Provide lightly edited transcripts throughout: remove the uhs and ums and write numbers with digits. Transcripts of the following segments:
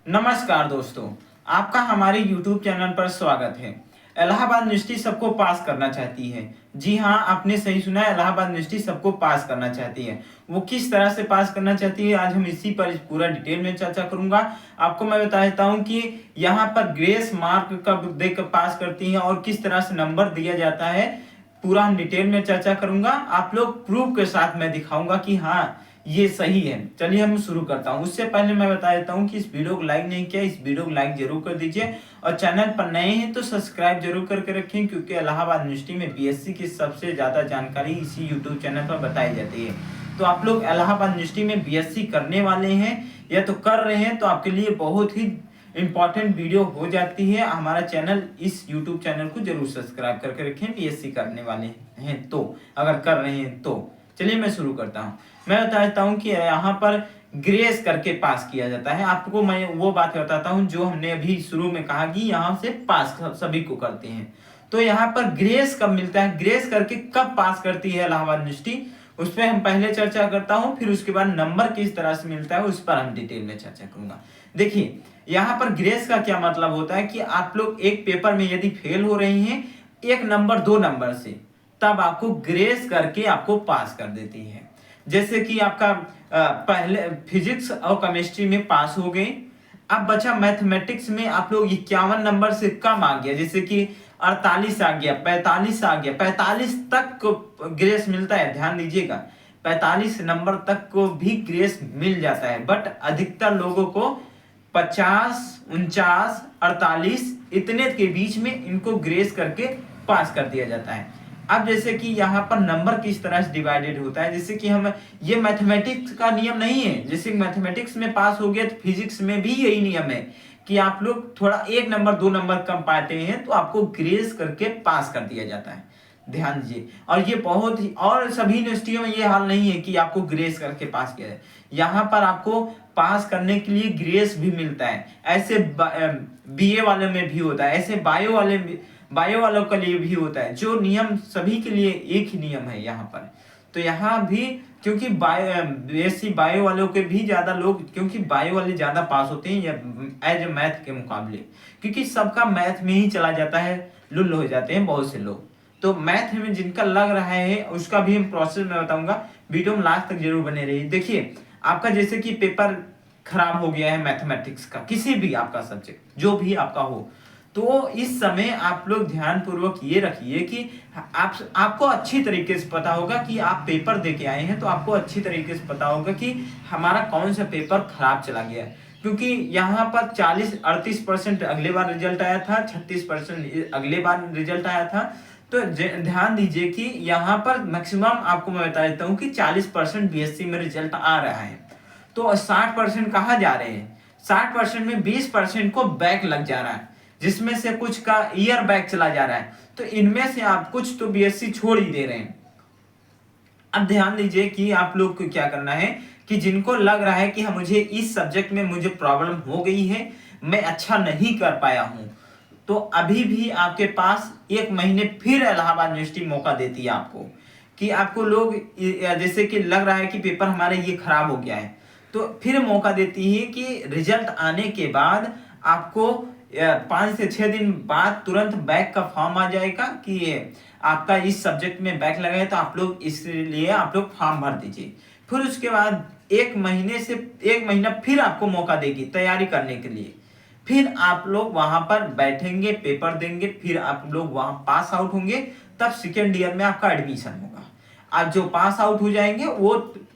नमस्कार दोस्तों, आपका हमारे YouTube चैनल पर स्वागत है। इलाहाबाद यूनिवर्सिटी सबको पास करना चाहती है। जी हाँ, आपने सही सुना है, इलाहाबाद यूनिवर्सिटी सबको पास करना चाहती है। वो किस तरह से पास करना चाहती है, आज हम इसी पर पूरा डिटेल में चर्चा करूंगा। आपको मैं बता देता हूँ कि यहाँ पर ग्रेस मार्क कब देकर पास करती है और किस तरह से नंबर दिया जाता है, पूरा हम डिटेल में चर्चा करूंगा। आप लोग प्रूफ के साथ मैं दिखाऊंगा कि हाँ ये सही है। चलिए हम शुरू करता हूँ। उससे पहले मैं बता देता हूँ कि इस वीडियो को लाइक नहीं किया, इस वीडियो को लाइक जरूर कर दीजिए और चैनल पर नए हैं तो सब्सक्राइब जरूर करके रखें, क्योंकि इलाहाबाद यूनिवर्सिटी में बीएससी की सबसे ज्यादा जानकारी इसी यूट्यूब चैनल पर बताई जाती है। तो आप लोग इलाहाबाद यूनिवर्सिटी में बीएससी करने वाले हैं या तो कर रहे हैं तो आपके लिए बहुत ही इंपॉर्टेंट वीडियो हो जाती है। हमारा चैनल, इस यूट्यूब चैनल को जरूर सब्सक्राइब करके रखें बीएससी करने वाले हैं तो, अगर कर रहे हैं तो। चलिए मैं शुरू करता हूँ। मैं बताता हूँ कि यहाँ पर ग्रेस करके पास किया जाता है। आपको मैं वो बात बताता हूँ जो हमने अभी शुरू में कहा कि यहाँ से पास सभी को करते हैं। तो यहाँ पर ग्रेस कब मिलता है, ग्रेस करके कब पास करती है इलाहाबाद यूनिवर्सिटी, उस पर हम पहले चर्चा करता हूँ। फिर उसके बाद नंबर किस तरह से मिलता है उस पर हम डिटेल में चर्चा करूंगा। देखिए यहाँ पर ग्रेस का क्या मतलब होता है कि आप लोग एक पेपर में यदि फेल हो रहे हैं एक नंबर 2 नंबर से, तब आपको ग्रेस करके आपको पास कर देती है। जैसे कि आपका पहले फिजिक्स और केमिस्ट्री में पास हो गए, अब बचा मैथमेटिक्स में आप लोग 51 नंबर से कम आ गया, जैसे कि 48 आ गया, 45 आ गया, 45 तक को ग्रेस मिलता है। ध्यान दीजिएगा, 45 नंबर तक को भी ग्रेस मिल जाता है, बट अधिकतर लोगों को 50, 49, 48 इतने के बीच में इनको ग्रेस करके पास कर दिया जाता है। अब जैसे कि यहाँ पर नंबर किस तरह से डिवाइडेड होता है, जैसे कि हम, ये मैथमेटिक्स का नियम नहीं है। जैसे मैथमेटिक्स में पास हो गया तो फिजिक्स में भी यही नियम है कि आप लोग थोड़ा 1 नंबर 2 नंबर कम पाते हैं तो आपको ग्रेस करके पास कर दिया जाता है। ध्यान दीजिए, और ये बहुत ही, और सभी यूनिवर्सिटियों में ये हाल नहीं है कि आपको ग्रेस करके पास किया जाए। यहाँ पर आपको पास करने के लिए ग्रेस भी मिलता है। ऐसे बीए वाले में भी होता है, ऐसे बायो वालों के लिए भी होता है। जो नियम सभी के लिए एक ही नियम है यहाँ पर। तो यहाँ भी क्योंकि बीएससी बायो वालों के भी ज्यादा लोग, क्योंकि बायो वाले ज्यादा पास होते हैं या एज मैथ के मुकाबले, क्योंकि सबका मैथ में ही चला जाता है, लुल्ल हो जाते हैं बहुत से लोग। तो मैथ में जिनका लग रहा है उसका भी हम प्रोसेस में बताऊंगा, वीडियो में लास्ट तक जरूर बने रहिए। देखिए आपका जैसे कि पेपर खराब हो गया है मैथमेटिक्स का, किसी भी आपका सब्जेक्ट जो भी आपका हो, तो इस समय आप लोग ध्यान पूर्वक ये रखिए कि आपको अच्छी तरीके से पता होगा कि आप पेपर दे के आए हैं, तो आपको अच्छी तरीके से पता होगा कि हमारा कौन सा पेपर खराब चला गया है। क्योंकि यहाँ पर 40-38% अगले बार रिजल्ट आया था, 36% अगले बार रिजल्ट आया था। तो ध्यान दीजिए कि यहाँ पर मैक्सिमम आपको मैं बता देता हूँ कि 40% बीएससी में रिजल्ट आ रहा है, तो 60% कहाँ जा रहे हैं, 60% में 20% को बैक लग जा रहा है, जिसमें से कुछ का ईयर बैक चला जा रहा है। तो इनमें से आप कुछ तो बीएससी छोड़ ही दे रहे हैं। अब ध्यान दीजिए कि आप लोग को क्या करना है कि जिनको लग रहा है कि हाँ मुझे इस सब्जेक्ट में मुझे प्रॉब्लम हो गई है, मैं अच्छा नहीं कर पाया हूं, तो अभी भी आपके पास 1 महीने फिर इलाहाबाद यूनिवर्सिटी मौका देती है आपको, कि आपको लोग जैसे कि लग रहा है कि पेपर हमारे ये खराब हो गया है, तो फिर मौका देती है कि रिजल्ट आने के बाद आपको 5 से 6 दिन बाद तुरंत बैक का फॉर्म आ जाएगा कि आपका इस सब्जेक्ट में बैक लगा है, तो आप लोग इसलिए आप लोग फॉर्म भर दीजिए। फिर उसके बाद 1 महीना फिर आपको मौका देगी तैयारी करने के लिए। फिर आप लोग वहां पर बैठेंगे, पेपर देंगे, फिर आप लोग वहां पास आउट होंगे, तब सेकेंड ईयर में आपका एडमिशन होगा। आप जो पास आउट हो जाएंगे वो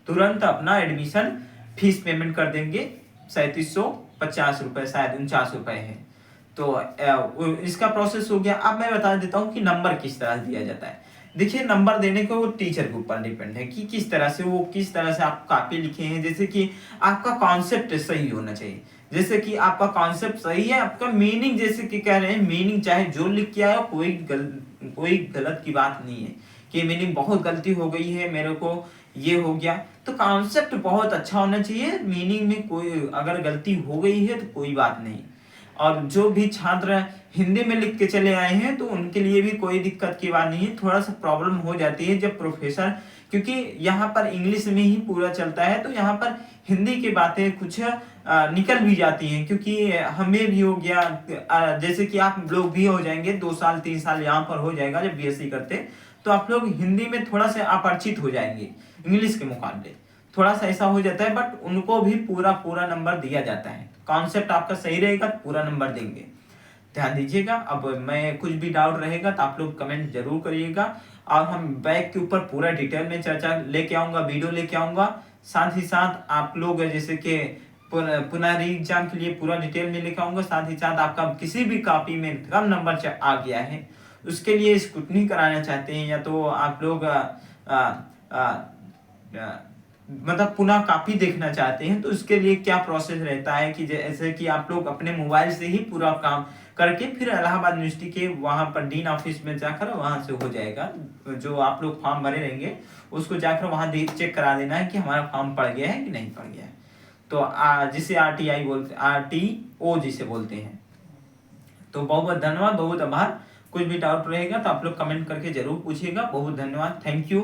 तुरंत अपना एडमिशन फीस पेमेंट कर देंगे, 3750 रुपए, शायद 49 रुपए है। तो इसका प्रोसेस हो गया। अब मैं बता देता हूँ कि नंबर किस तरह से दिया जाता है। देखिए नंबर देने को वो टीचर के ऊपर डिपेंड है कि किस तरह से आप कॉपी लिखे हैं। जैसे कि आपका कॉन्सेप्ट सही होना चाहिए, जैसे कि आपका कॉन्सेप्ट सही है, आपका मीनिंग, जैसे कि कह रहे हैं मीनिंग चाहे जो लिख के आए कोई गलत की बात नहीं है कि मीनिंग बहुत गलती हो गई है, मेरे को ये हो गया। तो कॉन्सेप्ट बहुत अच्छा होना चाहिए, मीनिंग में कोई अगर गलती हो गई है तो कोई बात नहीं। और जो भी छात्र हिंदी में लिख के चले आए हैं तो उनके लिए भी कोई दिक्कत की बात नहीं है। थोड़ा सा प्रॉब्लम हो जाती है जब प्रोफेसर, क्योंकि यहाँ पर इंग्लिश में ही पूरा चलता है, तो यहाँ पर हिंदी की बातें कुछ निकल भी जाती हैं, क्योंकि हमें भी हो गया, जैसे कि आप लोग भी हो जाएंगे, 2 साल 3 साल यहाँ पर हो जाएगा जब बीएससी करते, तो आप लोग हिंदी में थोड़ा सा अपरिचित हो जाएंगे इंग्लिश के मुकाबले, थोड़ा सा ऐसा हो जाता है। बट उनको भी पूरा पूरा नंबर दिया जाता है, कॉन्सेप्ट आपका सही रहेगा पूरा नंबर देंगे, ध्यान दीजिएगा। अब मैं कुछ भी डाउट रहेगा तो आप लोग कमेंट जरूर करिएगा, और हम बैक के ऊपर पूरा डिटेल में चर्चा लेके आऊंगा, वीडियो लेके आऊंगा। साथ ही साथ आप लोग जैसे कि पुनः री एग्जाम के लिए पूरा डिटेल में लेके आऊंगा। साथ ही साथ आपका किसी भी कॉपी में कम नंबर आ गया है, उसके लिए स्क्रूटनी कराना चाहते हैं, या तो आप लोग मतलब पुनः कॉपी देखना चाहते हैं, तो उसके लिए क्या प्रोसेस रहता है कि जैसे कि आप लोग अपने मोबाइल से ही पूरा काम करके फिर इलाहाबाद यूनिवर्सिटी के वहां पर डीन ऑफिस में जाकर वहां से हो जाएगा, जो आप लोग फॉर्म भरे रहेंगे उसको जाकर वहां चेक करा देना है कि हमारा फॉर्म पड़ गया है कि नहीं पड़ गया है। तो जिसे RTI बोलते, RTO जिसे बोलते हैं। तो बहुत बहुत धन्यवाद, बहुत आभार। कुछ भी डाउट रहेगा तो आप लोग कमेंट करके जरूर पूछिएगा। बहुत धन्यवाद, थैंक यू।